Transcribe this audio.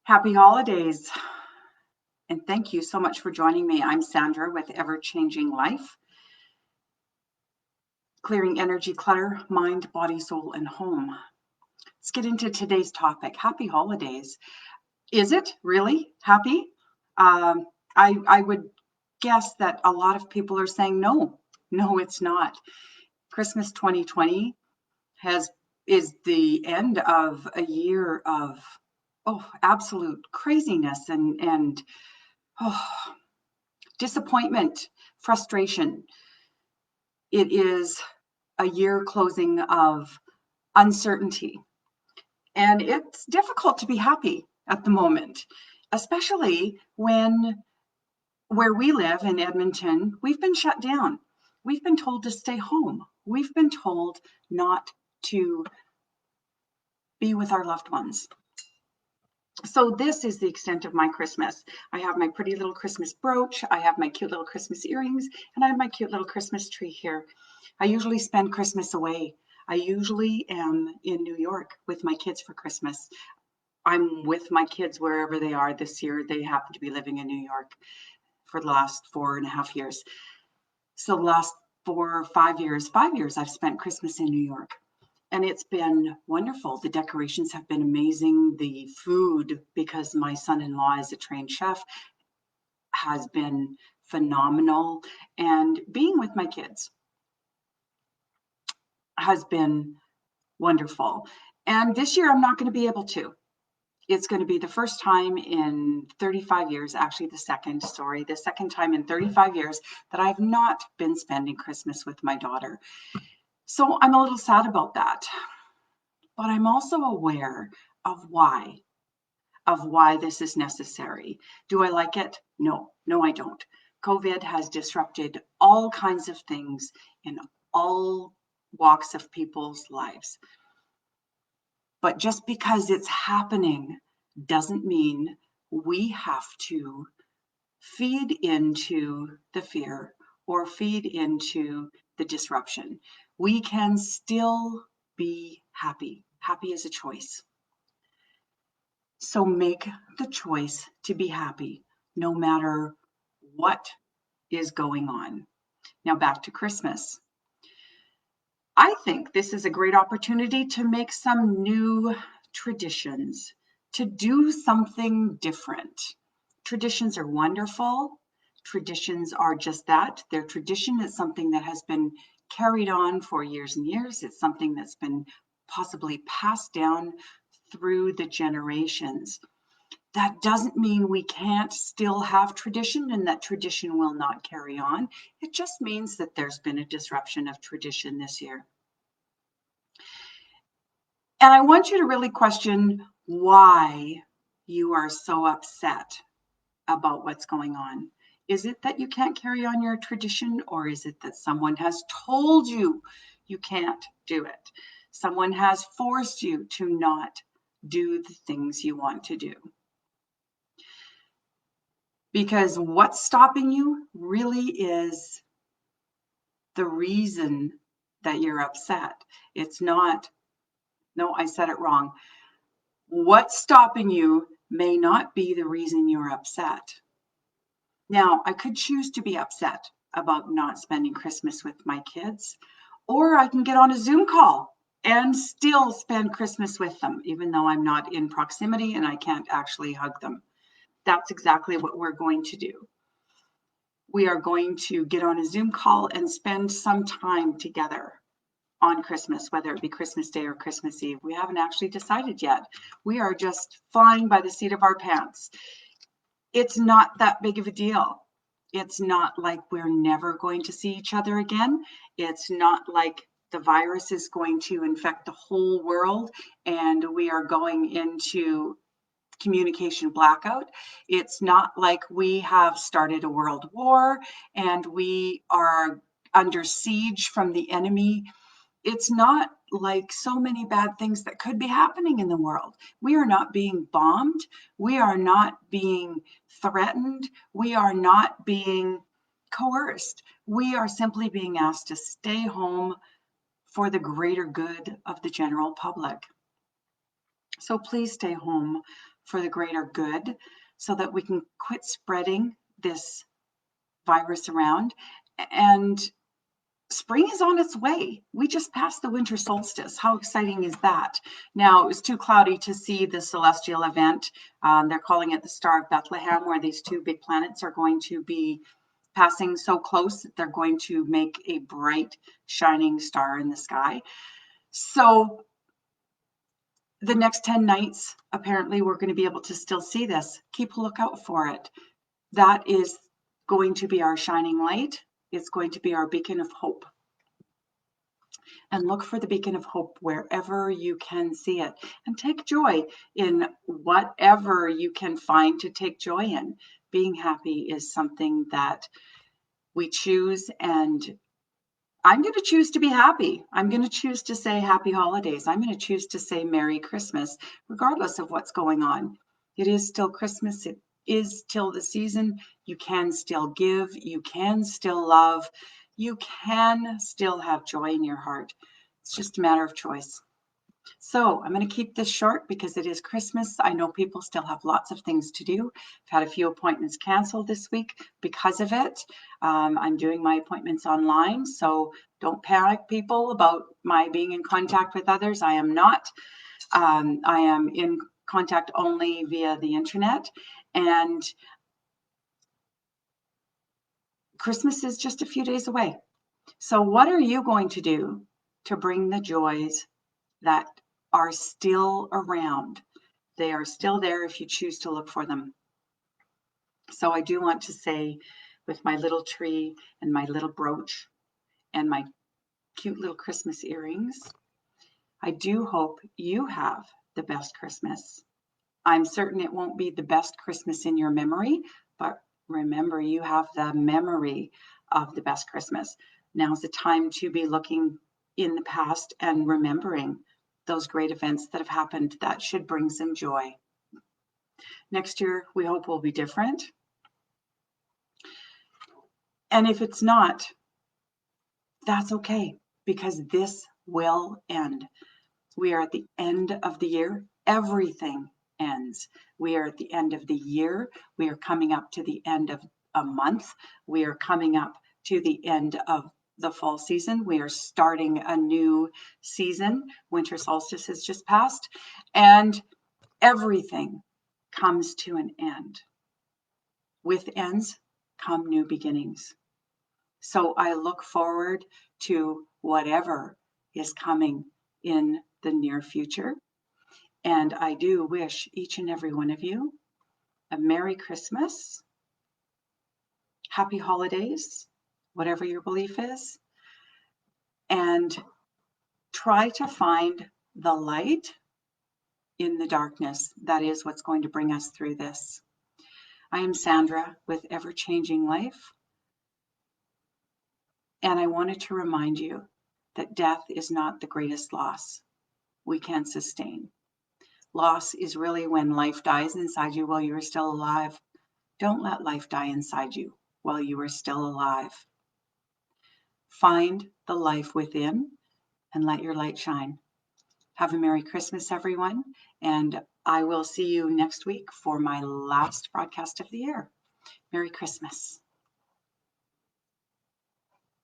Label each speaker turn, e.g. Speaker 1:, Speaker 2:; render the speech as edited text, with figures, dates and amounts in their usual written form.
Speaker 1: Happy holidays, and thank you so much for joining me. I'm Sandra with Ever Changing Life, clearing energy clutter, mind, body, soul, and home. Let's get into today's topic. Happy holidays. Is it really happy? Um, I would guess that a lot of people are saying no, it's not. Christmas 2020 is the end of a year of absolute craziness and disappointment, frustration. It is a year closing of uncertainty. And it's difficult to be happy at the moment, especially when where we live in Edmonton, we've been shut down. We've been told to stay home. We've been told not to be with our loved ones. So this is the extent of my Christmas. I have my pretty little Christmas brooch, I have my cute little Christmas earrings, and I have my cute little Christmas tree here. I usually spend Christmas away. I usually am in New York with my kids for Christmas. I'm with my kids wherever they are this year. They happen to be living in New York for the last 4.5 years. So the last 5 years I've spent Christmas in New York. And it's been wonderful. The decorations have been amazing. The food, because my son-in-law is a trained chef, has been phenomenal. And being with my kids has been wonderful. And this year I'm not going to be able to. It's going to be the first time in 35 years, actually the second time in 35 years that I've not been spending Christmas with my daughter. So I'm a little sad about that. But I'm also aware of why this is necessary. Do I like it? No, I don't. COVID has disrupted all kinds of things in all walks of people's lives. But just because it's happening doesn't mean we have to feed into the fear or feed into the disruption. We can still be happy. Happy is a choice. So make the choice to be happy no matter what is going on. Now back to Christmas. I think this is a great opportunity to make some new traditions, to do something different. Traditions are wonderful. Traditions are just that. Their tradition is something that has been carried on for years and years. It's something that's been possibly passed down through the generations. That doesn't mean we can't still have tradition and that tradition will not carry on. It just means that there's been a disruption of tradition this year. And I want you to really question why you are so upset about what's going on. Is it that you can't carry on your tradition, or is it that someone has told you you can't do it? Someone has forced you to not do the things you want to do. Because what's stopping you really is the reason that you're upset. It's not, no, I said it wrong. What's stopping you may not be the reason you're upset. Now, I could choose to be upset about not spending Christmas with my kids, or I can get on a Zoom call and still spend Christmas with them, even though I'm not in proximity and I can't actually hug them. That's exactly what we're going to do. We are going to get on a Zoom call and spend some time together on Christmas, whether it be Christmas Day or Christmas Eve. We haven't actually decided yet. We are just flying by the seat of our pants. It's not that big of a deal. It's not like we're never going to see each other again. It's not like the virus is going to infect the whole world and we are going into communication blackout. It's not like we have started a world war and we are under siege from the enemy. It's not like so many bad things that could be happening in the world. We are not being bombed. We are not being threatened. We are not being coerced. We are simply being asked to stay home for the greater good of the general public. So please stay home for the greater good so that we can quit spreading this virus around. And spring is on its way. We just passed the winter solstice. How exciting is that? Now, it was too cloudy to see the celestial event. They're calling it the Star of Bethlehem, where these two big planets are going to be passing so close that they're going to make a bright, shining star in the sky. So the next 10 nights, apparently, we're going to be able to still see this. Keep a lookout for it. That is going to be our shining light. It's going to be our beacon of hope. And look for the beacon of hope wherever you can see it. And take joy in whatever you can find to take joy in. Being happy is something that we choose, and I'm going to choose to be happy. I'm going to choose to say happy holidays. I'm going to choose to say Merry Christmas, regardless of what's going on. It is still Christmas. It is still the season. You can still give. You can still love. You can still have joy in your heart. It's just a matter of choice. So I'm going to keep this short because it is Christmas. I know people still have lots of things to do. I've had a few appointments canceled this week because of it. I'm doing my appointments online, so don't panic, people, about my being in contact with others. I am not. I am in contact only via the internet, and Christmas is just a few days away. So what are you going to do to bring the joys that are still around? They are still there if you choose to look for them. So I do want to say, with my little tree and my little brooch and my cute little Christmas earrings, I do hope you have the best Christmas. I'm certain it won't be the best Christmas in your memory, but remember, you have the memory of the best Christmas. Now's the time to be looking in the past and remembering those great events that have happened that should bring some joy. Next year, we hope will be different. And if it's not, that's okay, because this will end. We are at the end of the year. Everything ends. We are at the end of the year. We are coming up to the end of a month. We are coming up to the end of the fall season. We are starting a new season. Winter solstice has just passed, and everything comes to an end. With ends come new beginnings. So I look forward to whatever is coming in the near future. And I do wish each and every one of you a Merry Christmas, Happy Holidays, whatever your belief is, and try to find the light in the darkness. That is what's going to bring us through this. I am Sandra with Ever Changing Life. And I wanted to remind you that death is not the greatest loss we can sustain. Loss is really when life dies inside you while you are still alive. Don't let life die inside you while you are still alive. Find the life within and let your light shine. Have a Merry Christmas, everyone. And I will see you next week for my last broadcast of the year. Merry Christmas.